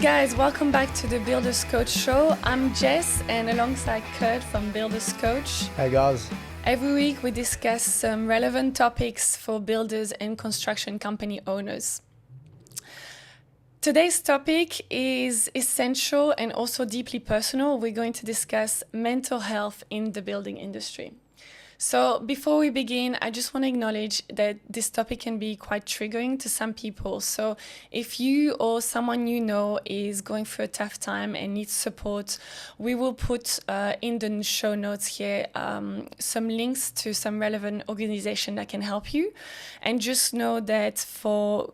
Guys, welcome back to the Builders Coach Show. I'm Jess and alongside Kurt from Builders Coach. Hey guys. Every week we discuss some relevant topics for builders and construction company owners. Today's topic is essential and also deeply personal. We're going to discuss mental health in the building industry. So before we begin, I just want to acknowledge that this topic can be quite triggering to some people. So if you or someone you know is going through a tough time and needs support, we will put in the show notes here some links to some relevant organization that can help you. And just know that for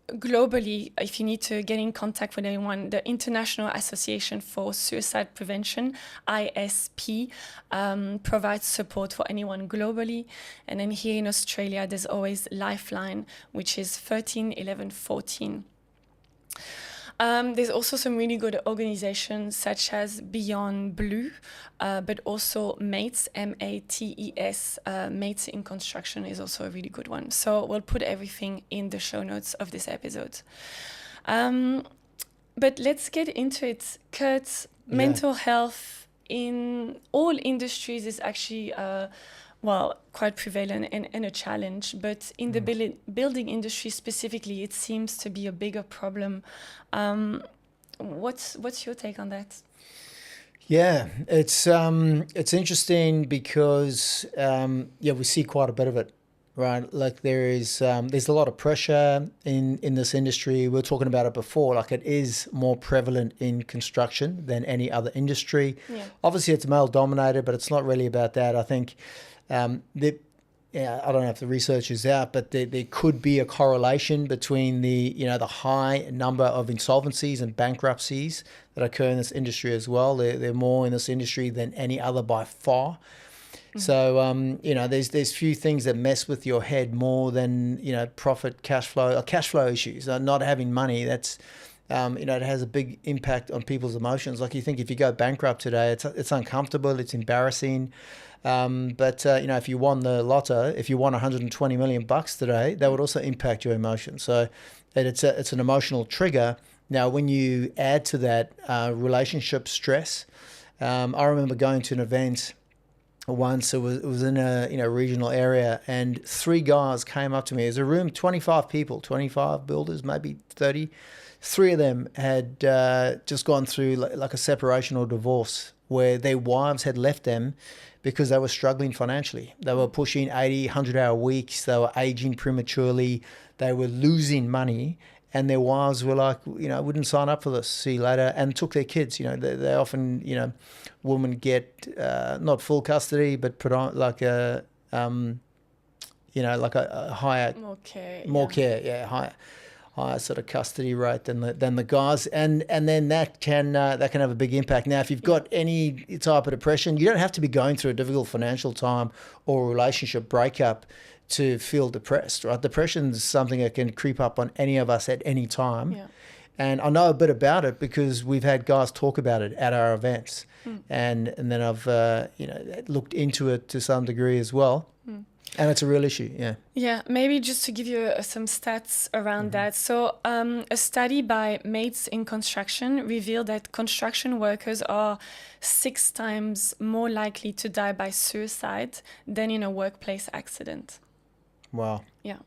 globally, if you need to get in contact with anyone, the International Association for Suicide Prevention, ISP, provides support for anyone globally. And then here in Australia, there's always Lifeline, which is 13 11 14. There's also some really good organizations such as Beyond Blue, but also MATES, M-A-T-E-S. MATES in Construction is also a really good one. So we'll put everything in the show notes of this episode. But let's get into it. Kurt, mental health in all industries is actually quite prevalent and a challenge, but in the building industry specifically, it seems to be a bigger problem. What's your take on that? Yeah, it's interesting because we see quite a bit of it, right? Like there's a lot of pressure in this industry. We were talking about it before. Like it is more prevalent in construction than any other industry. Yeah. Obviously, it's male dominated, but it's not really about that. I think. I don't know if the research is out, but there could be a correlation between the high number of insolvencies and bankruptcies that occur in this industry as well. They're more in this industry than any other by far. Mm-hmm. So, there's few things that mess with your head more than, profit, cash flow issues, not having money. That's, it has a big impact on people's emotions. Like you think if you go bankrupt today, it's uncomfortable, it's embarrassing. But if you won the lotto, if you won 120 million bucks today, that would also impact your emotions. So it's an emotional trigger. Now, when you add to that relationship stress, I remember going to an event once. It was in a regional area, and 3 guys came up to me. It was a room, 25 people, 25 builders, maybe 30. 3 of them had just gone through like a separation or divorce where their wives had left them because they were struggling financially. They were pushing 80, 100-hour weeks. They were aging prematurely. They were losing money. And their wives were like, wouldn't sign up for this. See you later. And took their kids. They often, women get not full custody, but like a higher... More care, higher sort of custody rate than the guys, and then that can have a big impact. Now, if you've got any type of depression, you don't have to be going through a difficult financial time or a relationship breakup to feel depressed, right? Depression is something that can creep up on any of us at any time. Yeah. And I know a bit about it because we've had guys talk about it at our events, and then I've looked into it to some degree as well. And it's a real issue, yeah. Yeah, maybe just to give you some stats around that. So a study by MATES in Construction revealed that construction workers are 6 times more likely to die by suicide than in a workplace accident. Wow. Yeah.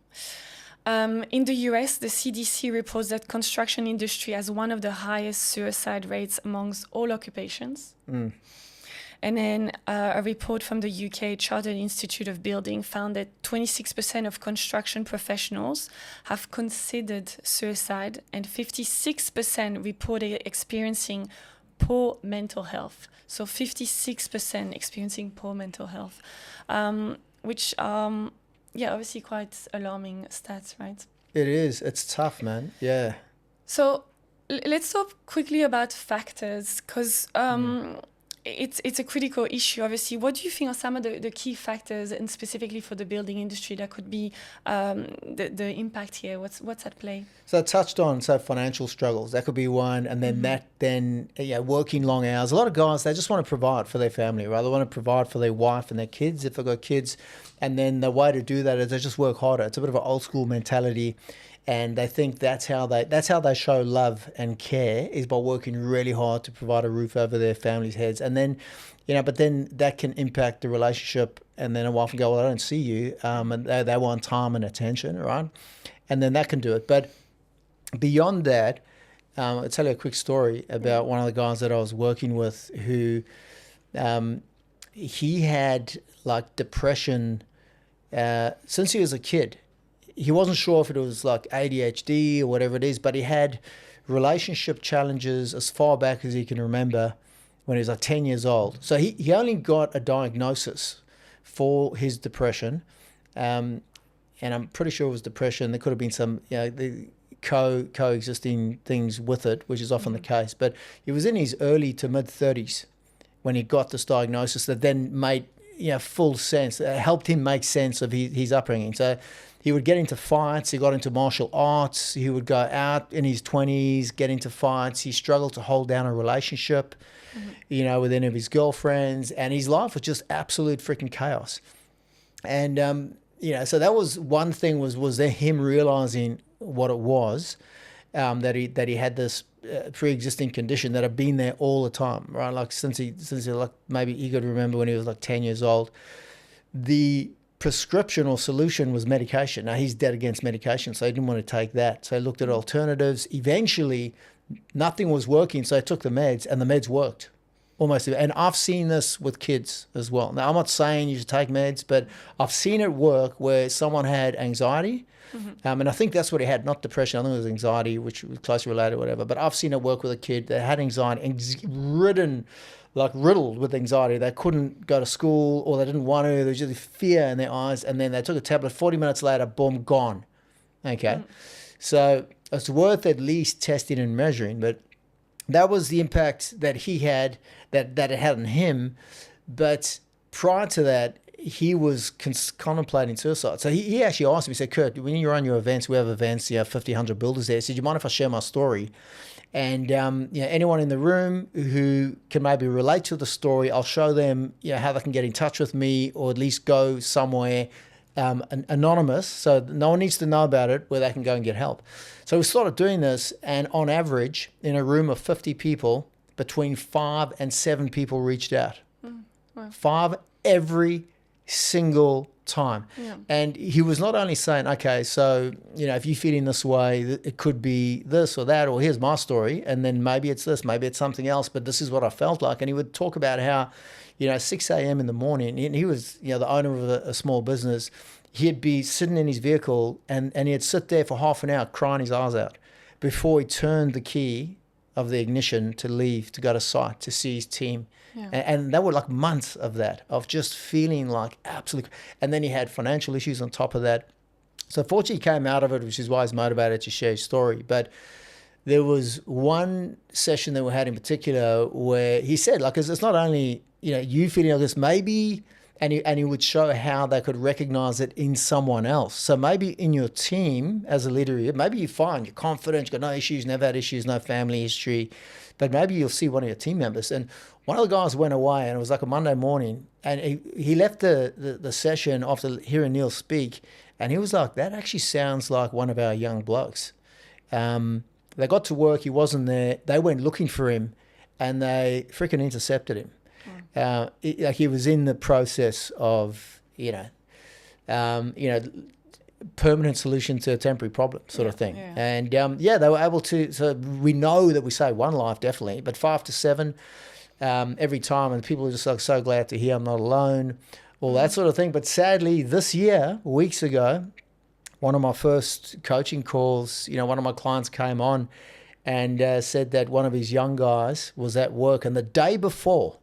In the US, the CDC reports that construction industry has one of the highest suicide rates amongst all occupations. And then a report from the UK Chartered Institute of Building found that 26% of construction professionals have considered suicide, and 56% reported experiencing poor mental health. So 56% experiencing poor mental health, which obviously quite alarming stats, right? It is. It's tough, man. Yeah. So let's talk quickly about factors, because it's a critical issue, obviously. What do you think are some of the key factors, and specifically for the building industry, that could be the impact here? What's at play? So I touched on financial struggles. That could be one, and then working long hours. A lot of guys, they just want to provide for their family, right? They want to provide for their wife and their kids if they've got kids, and then the way to do that is they just work harder. It's a bit of an old school mentality. And they think that's how they show love and care, is by working really hard to provide a roof over their families' heads. And then, but then that can impact the relationship. And then a wife can go, well, I don't see you, and they want time and attention, right? And then that can do it. But beyond that, I'll tell you a quick story about one of the guys that I was working with who, he had like depression since he was a kid. He wasn't sure if it was like ADHD or whatever it is, but he had relationship challenges as far back as he can remember when he was like 10 years old. So he only got a diagnosis for his depression. And I'm pretty sure it was depression. There could have been some, the coexisting things with it, which is often the case. But he was in his early to mid 30s when he got this diagnosis that then made full sense, helped him make sense of his upbringing. So he would get into fights. He got into martial arts. He would go out in his 20s, get into fights. He struggled to hold down a relationship, with any of his girlfriends. And his life was just absolute freaking chaos. And, so that was one thing was there him realizing what it was, that he had this pre-existing condition that had been there all the time, right? Like since he like maybe he could remember when he was like 10 years old. The prescription or solution was medication. Now he's dead against medication, so he didn't want to take that. So he looked at alternatives. Eventually, nothing was working, so he took the meds, and the meds worked almost. And I've seen this with kids as well. Now I'm not saying you should take meds, but I've seen it work where someone had anxiety. And I think that's what he had, not depression. I think it was anxiety, which was closely related or whatever. But I've seen it work with a kid that had anxiety, riddled with anxiety. They couldn't go to school, or they didn't want to. There was just fear in their eyes. And then they took a tablet. 40 minutes later, boom, gone. Okay. So it's worth at least testing and measuring. But that was the impact that he had, that it had on him. But prior to that, he was contemplating suicide. So he actually asked me, he said, Kurt, when you run your events, we have events, 50, 100 builders there. He said, do you mind if I share my story? And anyone in the room who can maybe relate to the story, I'll show them how they can get in touch with me, or at least go somewhere anonymous, so no one needs to know about it, where they can go and get help. So we started doing this, and on average, in a room of 50 people, between 5 and 7 people reached out. Wow. 5 every single time. And he was not only saying, okay, so if you're feeling this way, it could be this or that, or here's my story, and then maybe it's this, maybe it's something else, but this is what I felt like. And he would talk about how 6 a.m. in the morning, and he was the owner of a small business. He'd be sitting in his vehicle, and he'd sit there for half an hour crying his eyes out before he turned the key of the ignition to leave, to go to site, to see his team. And that were like months of that, of just feeling like absolutely. And then he had financial issues on top of that. So fortunately he came out of it, which is why he's motivated to share his story. But there was one session that we had in particular where he said, like, it's not only, you feeling like this, maybe, and he would show how they could recognize it in someone else. So maybe in your team as a leader, maybe you find you're confident, you've got no issues, never had issues, no family history, but maybe you'll see one of your team members. And one of the guys went away, and it was like a Monday morning, and he left the session after hearing Neil speak, and he was like, that actually sounds like one of our young blokes. They got to work, he wasn't there, they went looking for him, and they freaking intercepted him. Like he was in the process of, permanent solution to a temporary problem sort of thing. And they were able to, so we know that we saved one life definitely, but 5 to 7 every time, and people are just like so glad to hear I'm not alone, all that sort of thing. But sadly, this year, weeks ago, one of my first coaching calls, one of my clients came on and said that one of his young guys was at work, and the day before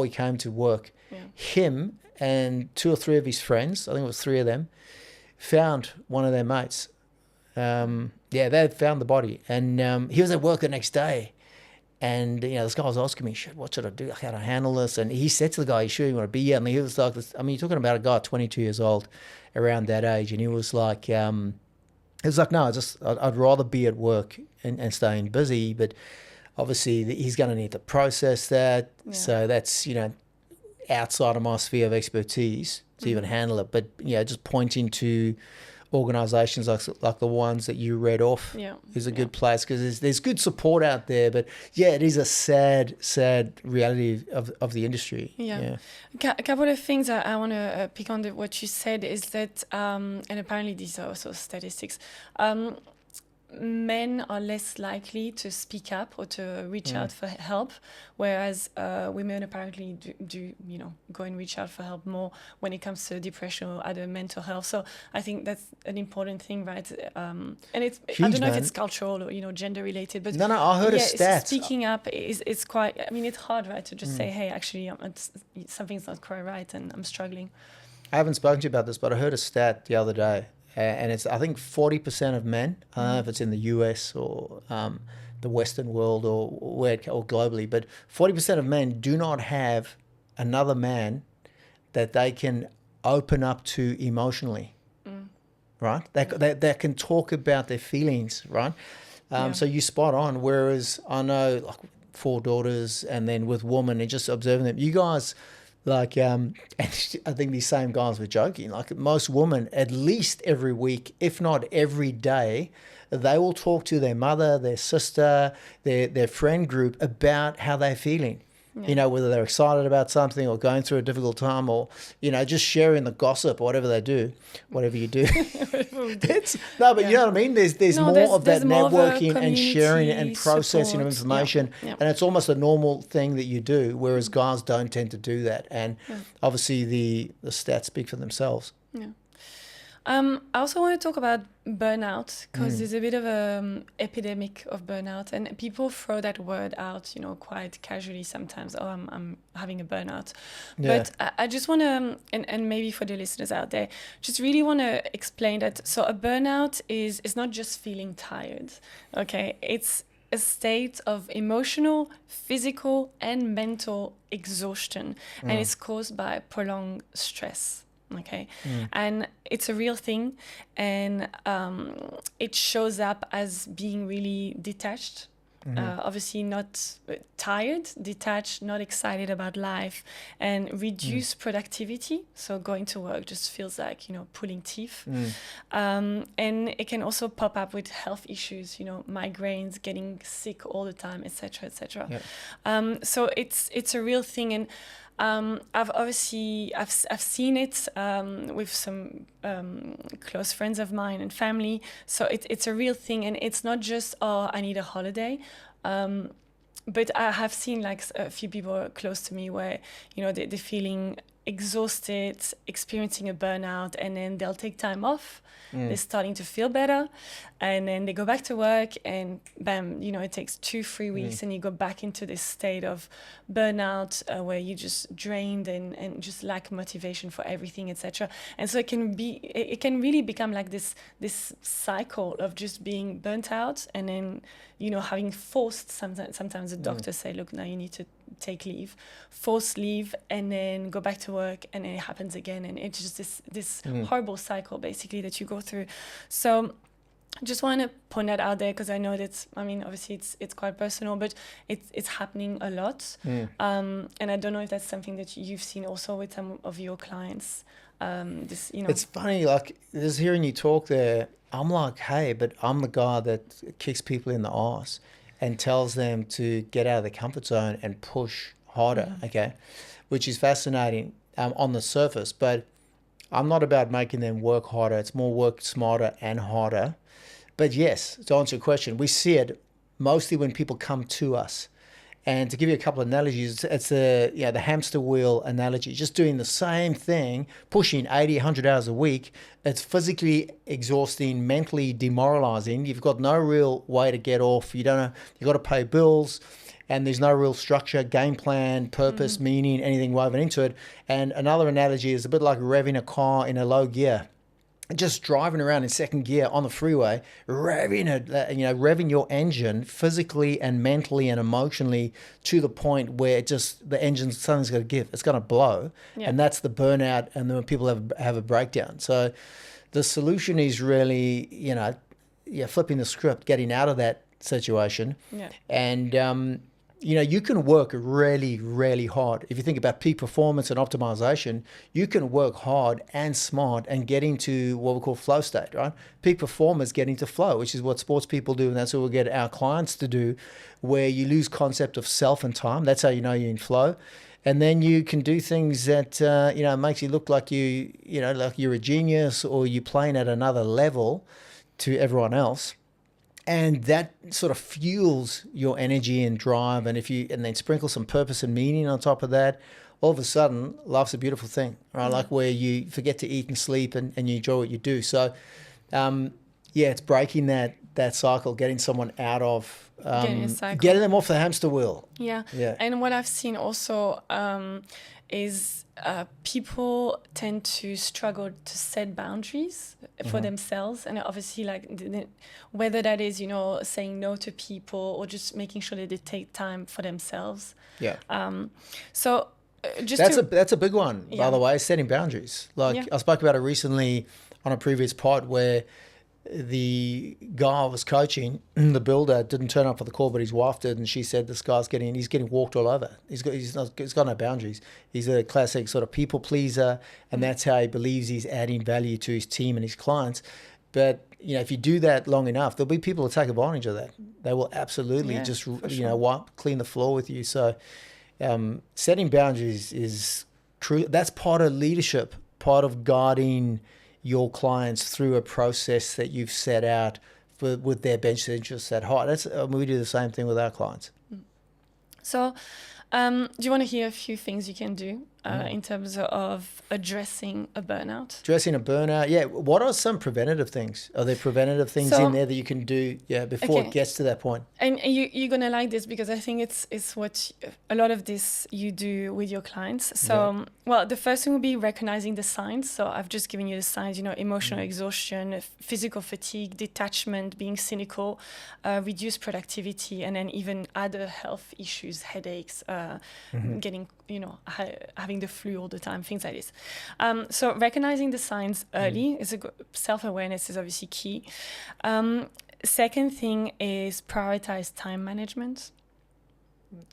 he came to work, him and 2 or 3 of his friends, I think it was 3 of them, found one of their mates. They had found the body, and he was at work the next day. And, this guy was asking me, shit, what should I do? How do I handle this? And he said to the guy, you sure you want to be here? And he was like, you're talking about a guy 22 years old, around that age. And he was like, no, I'd rather be at work and staying busy. But obviously he's going to need to process that. Yeah. So that's, outside of my sphere of expertise to even handle it. But, just pointing to organizations like the ones that you read off is a good place, because there's good support out there. But yeah, it is a sad reality of the industry. A couple of things I want to pick on what you said is that, and apparently these are also statistics, men are less likely to speak up or to reach out for help, whereas women apparently do go and reach out for help more when it comes to depression or other mental health. So I think that's an important thing, right? And it's huge, I don't know if it's cultural or gender related, but no, I heard a stat. Speaking up is quite. I mean, it's hard, right, to just say, hey, actually, something's not quite right, and I'm struggling. I haven't spoken to you about this, but I heard a stat the other day. And it's, I think, 40% of men, I don't know if it's in the US or the Western world or globally, but 40% of men do not have another man that they can open up to emotionally, right? That can talk about their feelings, right? So you spot on, whereas I know, like, 4 daughters, and then with women and just observing them, you guys... and I think these same guys were joking, like most women, at least every week, if not every day, they will talk to their mother, their sister, their friend group about how they're feeling. Whether they're excited about something or going through a difficult time, or, just sharing the gossip or whatever they do, whatever you do. But you know what I mean? There's more of that networking and sharing and processing of information. And it's almost a normal thing that you do, whereas guys don't tend to do that. And obviously the stats speak for themselves. I also want to talk about burnout, because there's a bit of an epidemic of burnout, and people throw that word out, quite casually sometimes. Oh, I'm having a burnout. But I just want to, and maybe for the listeners out there, just really want to explain that. So a burnout is not just feeling tired, okay? It's a state of emotional, physical, and mental exhaustion, and it's caused by prolonged stress. Okay. And it's a real thing, and it shows up as being really detached, obviously not tired, detached, not excited about life, and reduced productivity. So going to work just feels like, pulling teeth. And it can also pop up with health issues, migraines, getting sick all the time, etc., etc. So it's a real thing. And I've seen it with some close friends of mine and family. So it's a real thing, and it's not just, oh, I need a holiday. But I have seen like a few people close to me where they're feeling exhausted, experiencing a burnout, and then they'll take time off. They're starting to feel better, and then they go back to work, and bam, it takes 2-3 weeks, and you go back into this state of burnout where you just drained and just lack motivation for everything, etc. And so it can really become like this cycle of just being burnt out, and then having forced, sometimes the doctors say, look, now you need to take leave, forced leave, and then go back to work, and then it happens again, and it's just this horrible cycle basically that you go through. So just want to point that out there, because I know that, obviously it's quite personal, but it's happening a lot. And I don't know if that's something that you've seen also with some of your clients. It's funny, like, just hearing you talk there, I'm like, hey, but I'm the guy that kicks people in the arse and tells them to get out of their comfort zone and push harder, okay? Which is fascinating on the surface, but I'm not about making them work harder. It's more work smarter and harder. But yes, to answer your question, we see it mostly when people come to us. And to give you a couple of analogies, it's the hamster wheel analogy, just doing the same thing, pushing 80, 100 hours a week. It's physically exhausting, mentally demoralizing. You've got no real way to get off. You've got to pay bills, and there's no real structure, game plan, purpose, meaning, anything woven into it. And another analogy is a bit like revving a car in a low gear. Just driving around in second gear on the freeway, revving your engine physically and mentally and emotionally to the point where the engine, something's going to give. It's going to blow. And that's the burnout, and then when people have a breakdown. So the solution is really, flipping the script, getting out of that situation. And you can work really, really hard. If you think about peak performance and optimization, you can work hard and smart and get into what we call flow state, right? Peak performers get into flow, which is what sports people do, and that's what we get our clients to do, where you lose concept of self and time. That's how you know you're in flow. And then you can do things that, makes you look like like you're a genius or you're playing at another level to everyone else. And that sort of fuels your energy and drive. And then sprinkle some purpose and meaning on top of that, all of a sudden, life's a beautiful thing, right? Like where you forget to eat and sleep and you enjoy what you do. So, it's breaking that cycle, getting someone out of, getting them off the hamster wheel. Yeah. And what I've seen also is people tend to struggle to set boundaries for themselves, and obviously whether that is saying no to people or just making sure that they take time for themselves. So that's a big one, by the way, setting boundaries. I spoke about it recently on a previous pod where the guy I was coaching, the builder, didn't turn up for the call, but his wife did, and she said this guy's getting walked all over. He's got no boundaries. He's a classic sort of people pleaser, and that's how he believes he's adding value to his team and his clients. But if you do that long enough, there'll be people who take advantage of that. They will absolutely clean the floor with you. So setting boundaries is true. That's part of leadership, part of guiding your clients through a process that you've set out with their best interests at heart. We do the same thing with our clients. So do you want to hear a few things you can do in terms of addressing a burnout? Addressing a burnout, yeah. What are some preventative things? Are there preventative things in there that you can do before it gets to that point? And you're going to like this because I think it's what a lot of this you do with your clients. So, well, the first thing would be recognizing the signs. So I've just given you the signs, emotional exhaustion, physical fatigue, detachment, being cynical, reduced productivity, and then even other health issues, headaches, getting, having the flu all the time, things like this. So recognizing the signs early is self-awareness is obviously key. Second thing is prioritize time management.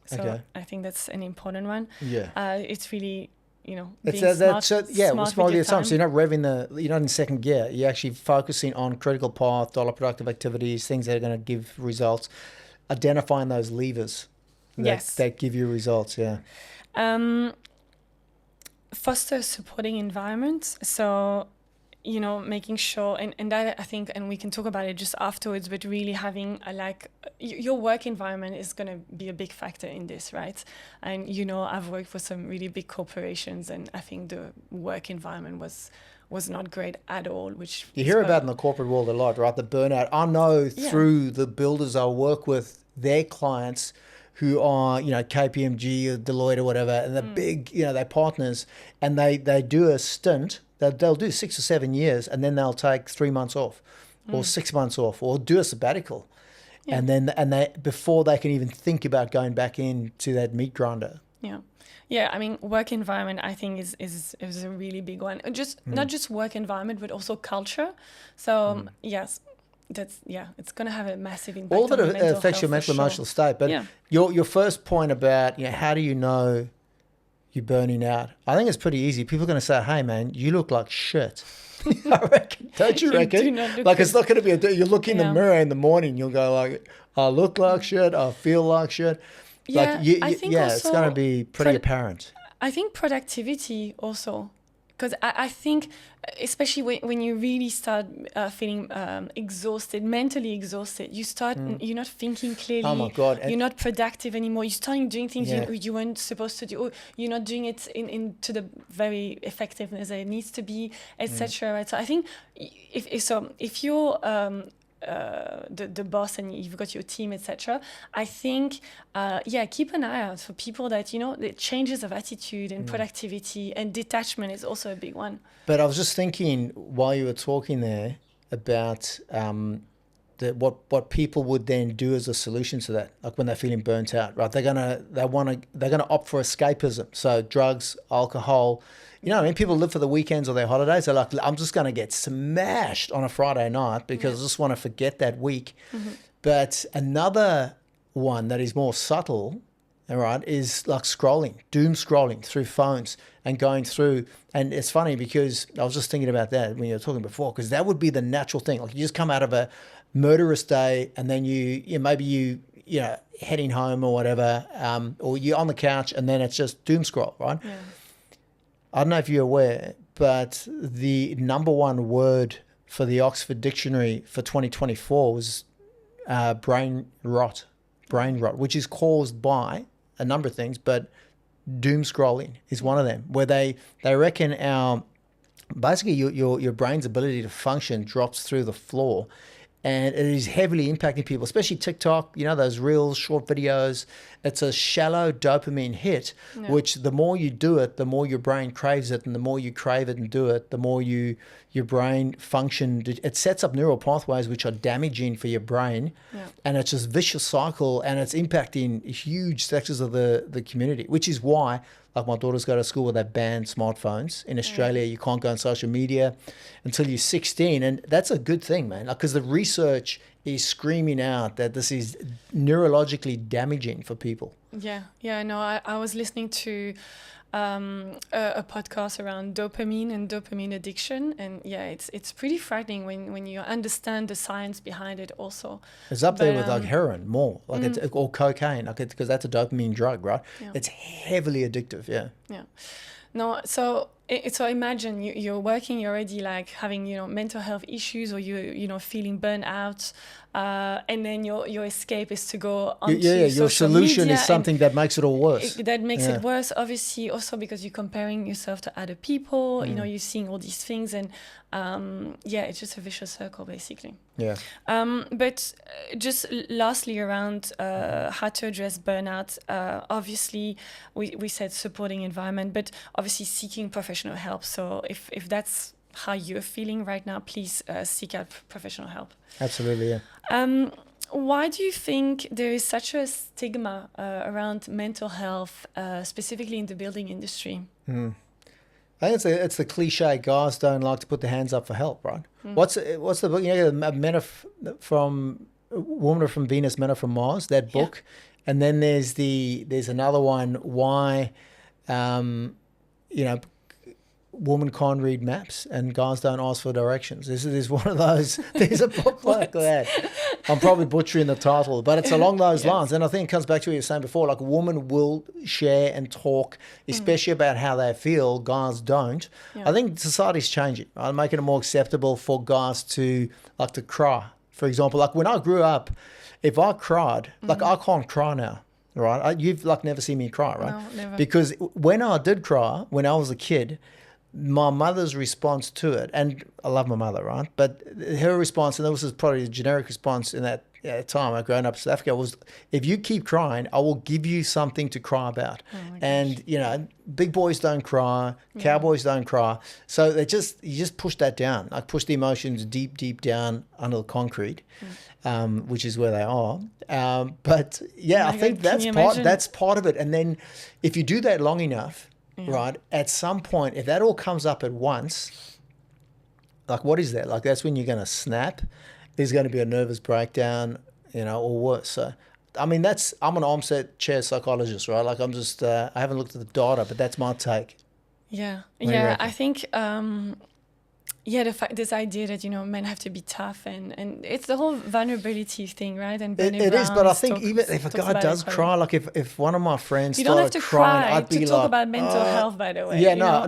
So I think that's an important one. It's really, being smart with your time. So you're not you're not in second gear. You're actually focusing on critical path, dollar productive activities, things that are going to give results, identifying those levers that give you results. Foster a supporting environment. So, making sure, and that I think, and we can talk about it just afterwards, but really having your work environment is going to be a big factor in this, right? And, I've worked for some really big corporations, and I think the work environment was not great at all, which you hear about in the corporate world a lot, right? The burnout. I know through the builders I work with, their clients who are, KPMG or Deloitte or whatever, and the big, they're partners, and they do a stint. They'll do 6 or 7 years, and then they'll take 3 months off, or 6 months off, or do a sabbatical, and they before they can even think about going back into that meat grinder. Yeah. I mean, work environment, I think is a really big one. Not just work environment, but also culture. So yes. It's going to have a massive impact. All of it affects your mental emotional state. But your first point about how do you know you're burning out? I think it's pretty easy. People are going to say, "Hey, man, you look like shit." I reckon. Don't you reckon? It's not going to be you look in the mirror in the morning, you'll go like, "I look like shit. I feel like shit." I think also, it's going to be pretty apparent. I think productivity also. Because I think, especially when you really start feeling mentally exhausted, you're not thinking clearly. Oh my God. You're not productive anymore. You're starting doing things you weren't supposed to do. Or you're not doing it to the very effectiveness that it needs to be, etc. Right? So I think if you're the boss and you've got your team, etc. I think, keep an eye out for people that, the changes of attitude and productivity and detachment is also a big one. But I was just thinking while you were talking there about what people would then do as a solution to that, like when they're feeling burnt out, right? They're gonna opt for escapism, so drugs, alcohol. People live for the weekends or their holidays. They're like, I'm just going to get smashed on a Friday night because I just want to forget that week. But another one that is more subtle all right, is like scrolling, doom scrolling through phones and going through. And it's funny because I was just thinking about that when you were talking before, because that would be the natural thing. Like you just come out of a murderous day and then maybe you heading home or whatever, or you're on the couch and then it's just doom scroll, right? Yeah. I don't know if you're aware, but the number one word for the Oxford Dictionary for 2024 was brain rot, which is caused by a number of things, but doom scrolling is one of them, where they reckon basically your brain's ability to function drops through the floor. And it is heavily impacting people, especially TikTok, those reels, short videos. It's a shallow dopamine hit, which the more you do it, the more your brain craves it. And the more you crave it and do it, the more your brain function. It sets up neural pathways which are damaging for your brain. Yeah. And it's just vicious cycle, and it's impacting huge sectors of the community, which is why, like my daughters go to school where they ban smartphones. In Australia, you can't go on social media until you're 16. And that's a good thing, man, because the research is screaming out that this is neurologically damaging for people. Yeah, no, I was listening to a podcast around dopamine and dopamine addiction, and it's pretty frightening when you understand the science behind it also. It's up there with like heroin more, like or cocaine, because that's a dopamine drug, right? Yeah. It's heavily addictive. Yeah. No, so imagine you're working, you're already like having mental health issues, or you feeling burnt out, and then your escape is to go onto your solution media, is something that makes it all worse. That makes it worse, obviously, also because you're comparing yourself to other people. You're seeing all these things, and it's just a vicious circle, basically. Yeah. But just lastly, around how to address burnout. Obviously, we said supporting environment, but obviously seeking professional help. So if that's how you're feeling right now, please seek out professional help. Absolutely, yeah. Why do you think there is such a stigma around mental health, specifically in the building industry? I think it's the cliche, guys don't like to put their hands up for help, right? What's the book? Women are from Venus, Men are from Mars, that book. Yeah. And then there's another one, why women can't read maps and guys don't ask for directions. This is one of those. There's a book like that. I'm probably butchering the title, but it's along those lines. And I think it comes back to what you were saying before, like a woman will share and talk, especially about how they feel. Guys don't. Yeah. I think society's changing. I'm making it more acceptable for guys to cry. For example, like when I grew up, if I cried, like I can't cry now. Right? You've never seen me cry, right? No, never. Because when I did cry, when I was a kid, my mother's response to it, and I love my mother, right? But her response, and this was probably the generic response in that time, I growing up in South Africa, was, if you keep crying, I will give you something to cry about. And, big boys don't cry, cowboys don't cry. So you just push that down, like push the emotions deep, deep down under the concrete, which is where they are. But yeah, I think that's part of it. And then if you do that long enough, right, at some point, if that all comes up at once, like what is that? Like that's when you're going to snap. There's going to be a nervous breakdown, or worse. So, I mean, I'm an armchair psychologist, right? Like I'm just, I haven't looked at the data, but that's my take. Yeah. I think, this idea that, men have to be tough and it's the whole vulnerability thing, right? And it is, but I think even if a guy does cry, like if one of my friends started crying, I'd be like... You don't have to cry to talk about mental health, by the way. Yeah, no.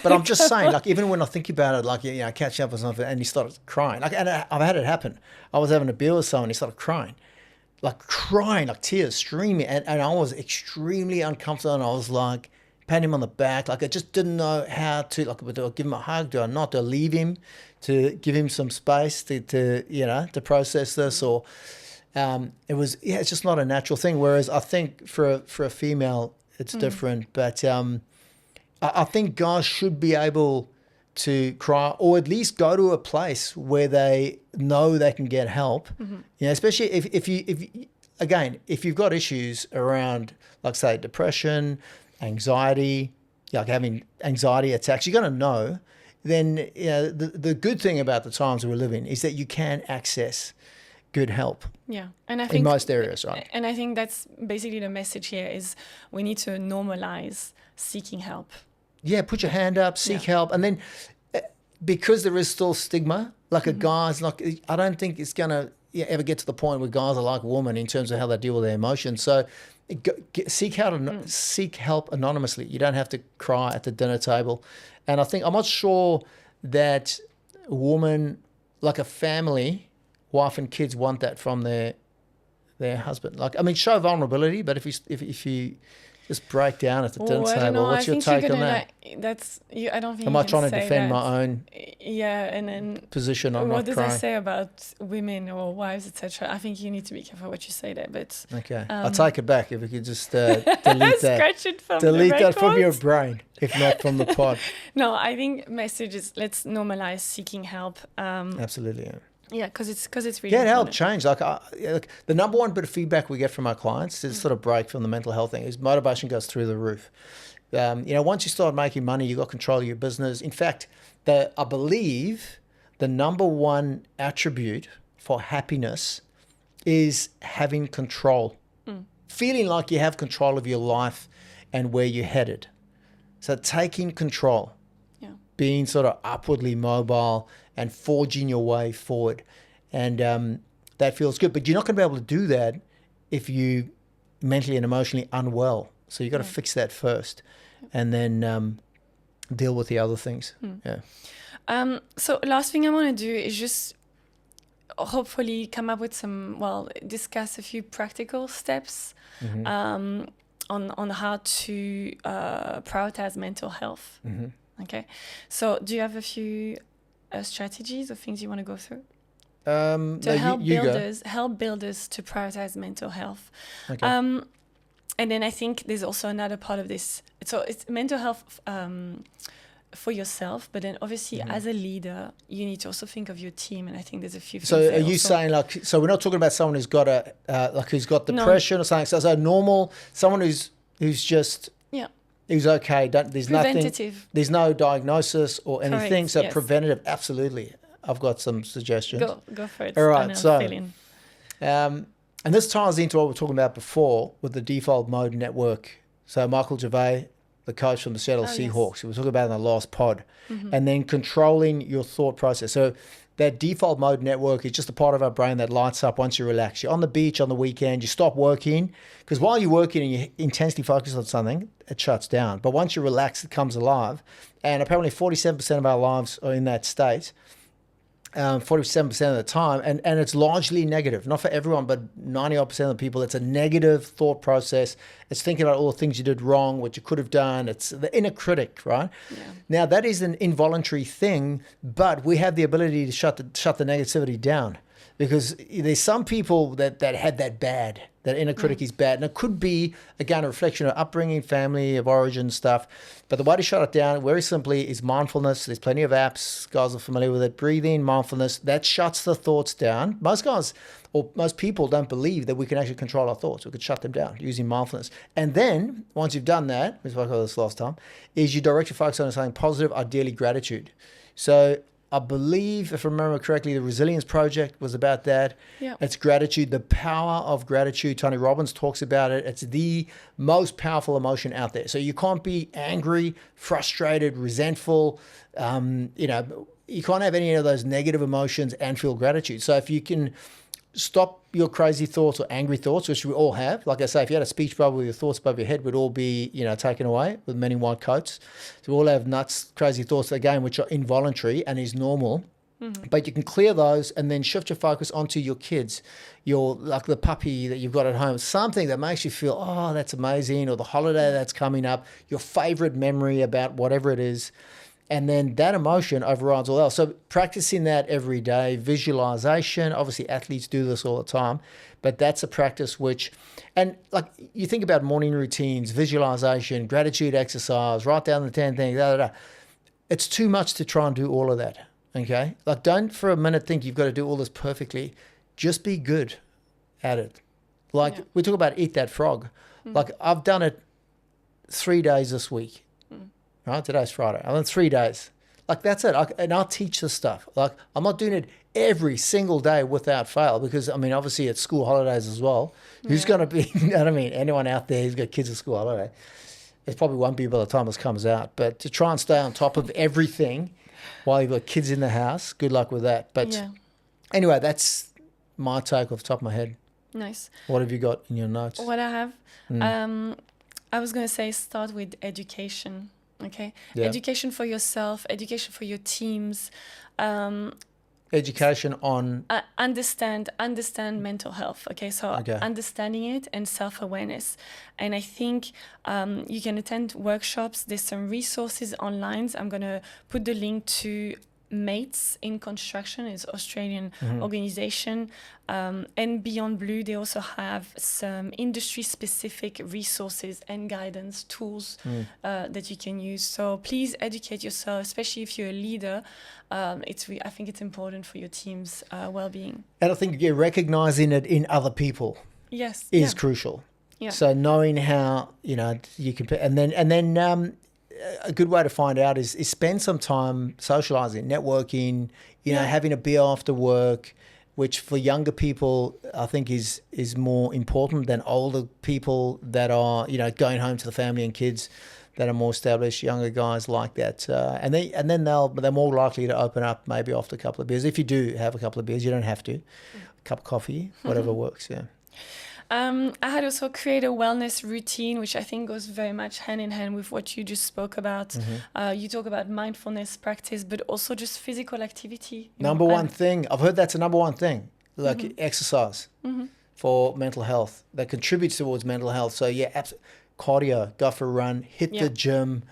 But I'm just saying, like, even when I think about it, like, catch up or something, and he started crying. Like, and I've had it happen. I was having a beer with someone, he started crying, like tears streaming. And I was extremely uncomfortable, and I was like, pat him on the back, like I just didn't know how to, like, do I give him a hug, do I not, do I leave him to give him some space to process this, or it's just not a natural thing. Whereas I think for a female it's different, but I think guys should be able to cry, or at least go to a place where they know they can get help. Especially if you've got issues around, like say depression, anxiety, like having anxiety attacks, you're going to know. Then the good thing about the times we're living is that you can access good help. Yeah. And I in think most areas, right? And I think that's basically the message here is we need to normalize seeking help. Yeah, put your hand up, seek help. And then because there is still stigma, like a guy's not, I don't think it's going to ever get to the point where guys are like women in terms of how they deal with their emotions. So seek help anonymously. You don't have to cry at the dinner table. And I think, I'm not sure that a woman, like a family, wife and kids want that from their husband. Like, I mean, show vulnerability, but if you just break down at the dinner table, what's your take on that? I don't think. Am I trying to defend my own? Yeah, and then position on what not does crying? that say about women or wives, etc.? I think you need to be careful what you say there. But okay, I'll take it back if we could just delete that. Scratch it from delete the that from your records. brain, if not from the pod. No, I think message is let's normalize seeking help. Absolutely. Yeah. Yeah, because it's really Get help, important. change. Like the number one bit of feedback we get from our clients to sort of break from the mental health thing is motivation goes through the roof. Once you start making money, you got control of your business. In fact, I believe the number one attribute for happiness is having control, feeling like you have control of your life and where you're headed. So taking control, being sort of upwardly mobile and forging your way forward. And that feels good. But you're not going to be able to do that if you mentally and emotionally unwell. So you've got to fix that first and then deal with the other things. Yeah. So last thing I want to do is just hopefully come up with discuss a few practical steps on how to prioritize mental health. Okay. So do you have a few strategies or things you want to go through? To help builders to prioritize mental health. Okay. And then I think there's also another part of this. So it's mental health for yourself, but then obviously as a leader, you need to also think of your team. And I think there's a few things. So are you saying so we're not talking about someone who's got who's got depression or something. So normal, someone who's just who's okay. There's nothing. There's no diagnosis or anything. Correct, so preventative, absolutely. I've got some suggestions. Go for it. All right. So, and this ties into what we were talking about before with the default mode network. So Michael Gervais, the coach from the Seattle Seahawks, we were talking about in the last pod, and then controlling your thought process. So that default mode network is just a part of our brain that lights up once you relax. You're on the beach on the weekend, you stop working, because while you're working and you're intensely focused on something, it shuts down. But once you relax, it comes alive. And apparently 47% of our lives are in that state, 47% of the time. And it's largely negative. Not for everyone, but 90% of the people, it's a negative thought process. It's thinking about all the things you did wrong, what you could have done. It's the inner critic, right? Yeah. Now, that is an involuntary thing, but we have the ability to shut the negativity down. Because there's some people that had that inner critic is bad. And it could be, again, a reflection of upbringing, family, of origin stuff. But the way to shut it down, very simply, is mindfulness. There's plenty of apps. Guys are familiar with it. Breathing, mindfulness. That shuts the thoughts down. Most guys, or most people, don't believe that we can actually control our thoughts. We could shut them down using mindfulness. And then, once you've done that, we spoke about this last time, is you direct your focus on something positive, ideally gratitude. So I believe, if I remember correctly, the Resilience Project was about that. Yeah. It's gratitude, the power of gratitude. Tony Robbins talks about it. It's the most powerful emotion out there. So you can't be angry, frustrated, resentful. You can't have any of those negative emotions and feel gratitude. So if you can stop your crazy thoughts or angry thoughts, which we all have. Like I say, if you had a speech bubble with your thoughts above your head, we'd all be, taken away with many white coats. So we all have nuts, crazy thoughts, again, which are involuntary and is normal. But you can clear those and then shift your focus onto your kids, like the puppy that you've got at home, something that makes you feel, oh, that's amazing, or the holiday that's coming up, your favorite memory about whatever it is. And then that emotion overrides all else. So practicing that every day, visualization, obviously athletes do this all the time, but that's a practice and like you think about morning routines, visualization, gratitude exercise, write down the 10 things, It's too much to try and do all of that, okay? Like don't for a minute think you've got to do all this perfectly. Just be good at it. Like we talk about eat that frog. Like I've done it 3 days this week. Right, today's Friday. I've done 3 days. Like that's it. And I'll teach the stuff. Like I'm not doing it every single day without fail because I mean, obviously it's school holidays as well. Who's going to be, you know what I mean? Anyone out there who's got kids at school holiday, it probably won't be by the time this comes out. But to try and stay on top of everything while you've got kids in the house, good luck with that. But anyway, that's my take off the top of my head. Nice. What have you got in your notes? What I have, I was going to say start with education. Okay. Yeah. Education for yourself, education for your teams. Education on understand mental health. Okay, so understanding it and self-awareness. And I think you can attend workshops. There's some resources online. I'm gonna put the link to Mates in Construction. It's Australian organization, and Beyond Blue. They also have some industry-specific resources and guidance tools that you can use. So please educate yourself, especially if you're a leader. I think it's important for your team's well-being. And I think recognizing it in other people is crucial. Yeah. So knowing how you can, and then a good way to find out is spend some time socializing, networking, having a beer after work, which for younger people I think is more important than older people that are going home to the family and kids that are more established. Younger guys like that, and then they're more likely to open up maybe after a couple of beers. If you do have a couple of beers, you don't have to. A cup of coffee, whatever works. Yeah. I had also created a wellness routine, which I think goes very much hand in hand with what you just spoke about. You talk about mindfulness practice, but also just physical activity. Number one thing. I've heard that's a number one thing, like exercise for mental health. That contributes towards mental health. So cardio, go for a run, hit the gym,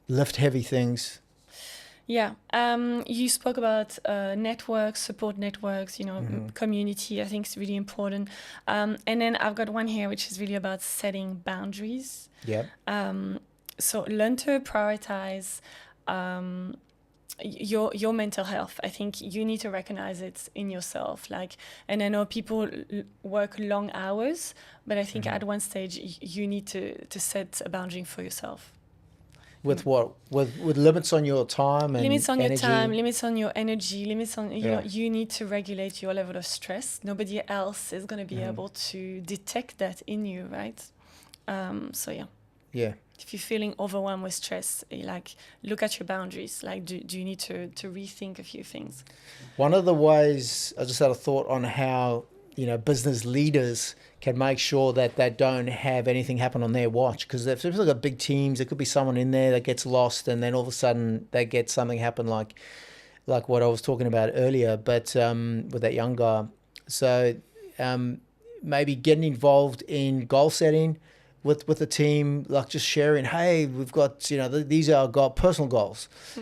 lift heavy things. Yeah. You spoke about networks, support networks, community. I think it's really important. And then I've got one here, which is really about setting boundaries. Yeah. So learn to prioritize your mental health. I think you need to recognize it in yourself. And I know people work long hours, but I think at one stage you need to set a boundary for yourself. With what? With limits on your time and limits on energy? Your time, limits on your energy, limits on you need to regulate your level of stress. Nobody else is going to be able to detect that in you, right? If you're feeling overwhelmed with stress, look at your boundaries. Do you need to rethink a few things? One of the ways, I just had a thought on how business leaders can make sure that they don't have anything happen on their watch. Because if they've got big teams, there could be someone in there that gets lost and then all of a sudden they get something happen like what I was talking about earlier, but with that young guy. So maybe getting involved in goal setting with the team, like just sharing, hey, we've got, these are our personal goals, for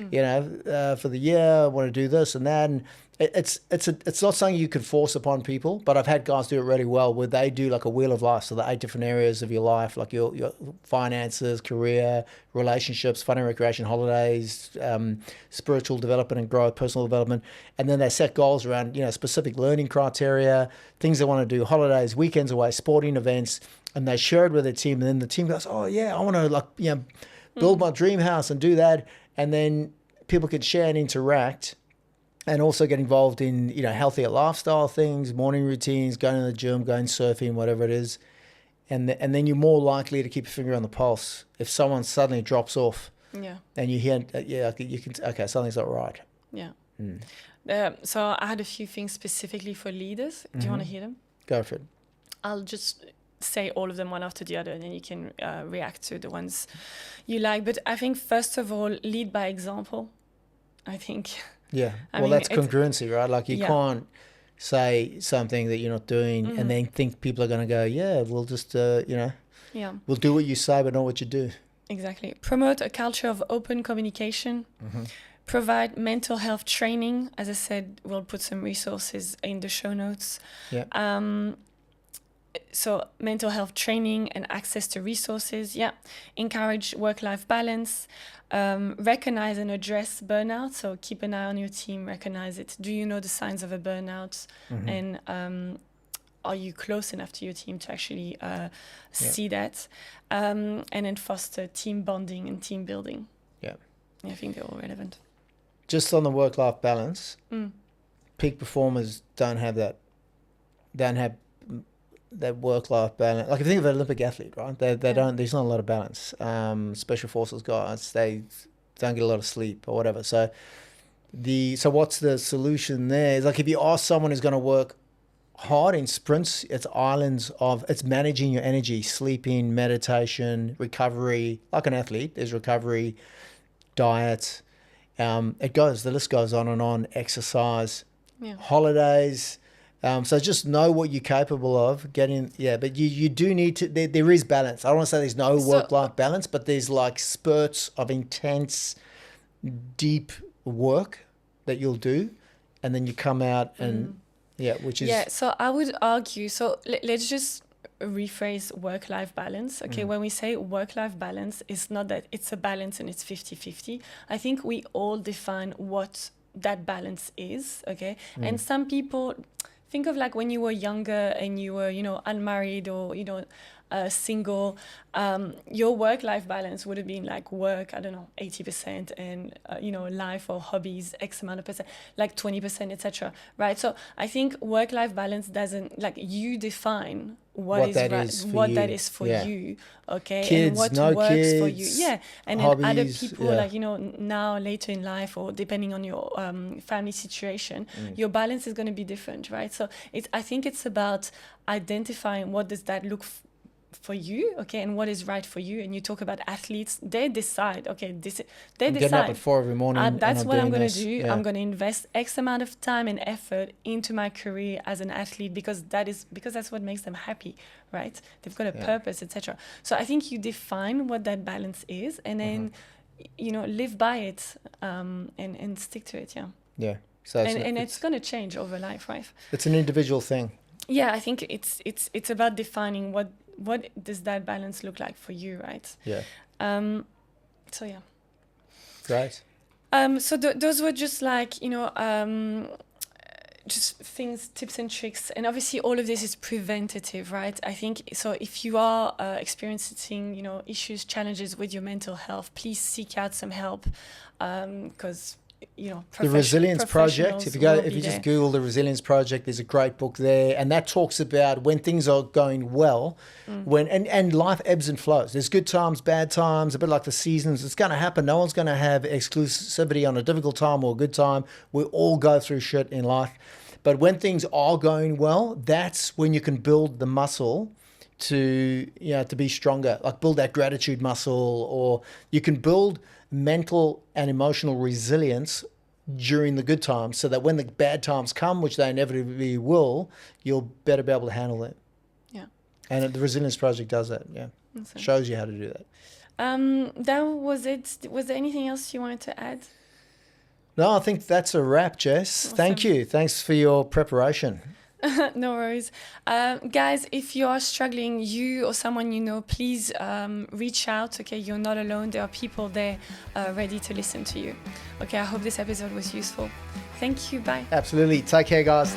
the year, I want to do this and that. And it's not something you could force upon people, but I've had guys do it really well where they do like a wheel of life. So the 8 different areas of your life, like your finances, career, relationships, fun and recreation, holidays, spiritual development and growth, personal development. And then they set goals around, specific learning criteria, things they want to do, holidays, weekends away, sporting events, and they share it with their team. And then the team goes, oh yeah, I want to build my dream house and do that. And then people can share and interact. And also get involved in, healthier lifestyle things, morning routines, going to the gym, going surfing, whatever it is. And then you're more likely to keep your finger on the pulse. If someone suddenly drops off and you hear, you can, okay, something's not right. Yeah. So I had a few things specifically for leaders. Do you want to hear them? Go for it. I'll just say all of them one after the other, and then you can react to the ones you like. But I think, first of all, lead by example. I think... Yeah, that's congruency, right? Like you can't say something that you're not doing and then think people are going to go, we'll just, we'll do what you say but not what you do. Exactly. Promote a culture of open communication. Provide mental health training. As I said, we'll put some resources in the show notes. Yeah. So mental health training and access to resources. Yeah. Encourage work-life balance. Recognize and address burnout. So keep an eye on your team, recognize it. Do you know the signs of a burnout? And are you close enough to your team to actually see that? And then foster team bonding and team building. Yeah. I think they're all relevant. Just on the work-life balance, peak performers don't have that work-life balance. Like if you think of an Olympic athlete, right? They don't. There's not a lot of balance. Special forces guys, they don't get a lot of sleep or whatever. So what's the solution there? It's like if you ask someone who's going to work hard in sprints, it's managing your energy, sleeping, meditation, recovery. Like an athlete, there's recovery, diet. The list goes on and on. Exercise, holidays. So just know what you're capable of getting. Yeah, but you do need to. There is balance. I don't want to say there's no work-life balance, but there's like spurts of intense, deep work that you'll do, and then you come out and which is So I would argue. So let's just rephrase work-life balance. Okay, when we say work-life balance, it's not that it's a balance and it's 50-50. I think we all define what that balance is. Okay, and some people. Think of like when you were younger and you were, unmarried or, single, your work-life balance would have been like work, 80% and, life or hobbies, X amount of percent, like 20%, etc. Right? So I think work-life balance doesn't, like you define what that is for you, okay? Kids, and what no works kids, for you. Yeah. And hobbies, then other people, now later in life or depending on your family situation, your balance is going to be different, right? So I think it's about identifying what does that look for you, okay, and what is right for you. And you talk about athletes, they decide, okay, getting up at 4 every morning. That's what I'm going to do. Yeah. I'm going to invest X amount of time and effort into my career as an athlete because that's what makes them happy, right? They've got a purpose, etc. So I think you define what that balance is, and then live by it, and stick to it. Yeah. So it's going to change over life, right? It's an individual thing. Yeah, I think it's about defining what does that balance look like for you, right? Yeah. So yeah. Great. So those were just like just things, tips and tricks, and obviously all of this is preventative, right? I think so. If you are experiencing issues, challenges with your mental health, please seek out some help, because. The Resilience Project, if you just Google the Resilience Project, there's a great book there, and that talks about when things are going well, and life ebbs and flows. There's good times, bad times, a bit like the seasons. It's going to happen. No one's going to have exclusivity on a difficult time or a good time. We all go through shit in life. But when things are going well, that's when you can build the muscle to be stronger, like build that gratitude muscle, or you can build mental and emotional resilience during the good times so that when the bad times come, which they inevitably will, you'll better be able to handle it. Yeah. And the Resilience Project does that. Yeah. Awesome. Shows you how to do that. That was it. Was there anything else you wanted to add? No, I think that's a wrap, Jess. Awesome. Thank you. Thanks for your preparation. No worries. Guys, if you are struggling, you or someone you know, please reach out. Okay, you're not alone. There are people there ready to listen to you. Okay, I hope this episode was useful. Thank you. Bye. Absolutely. Take care, guys.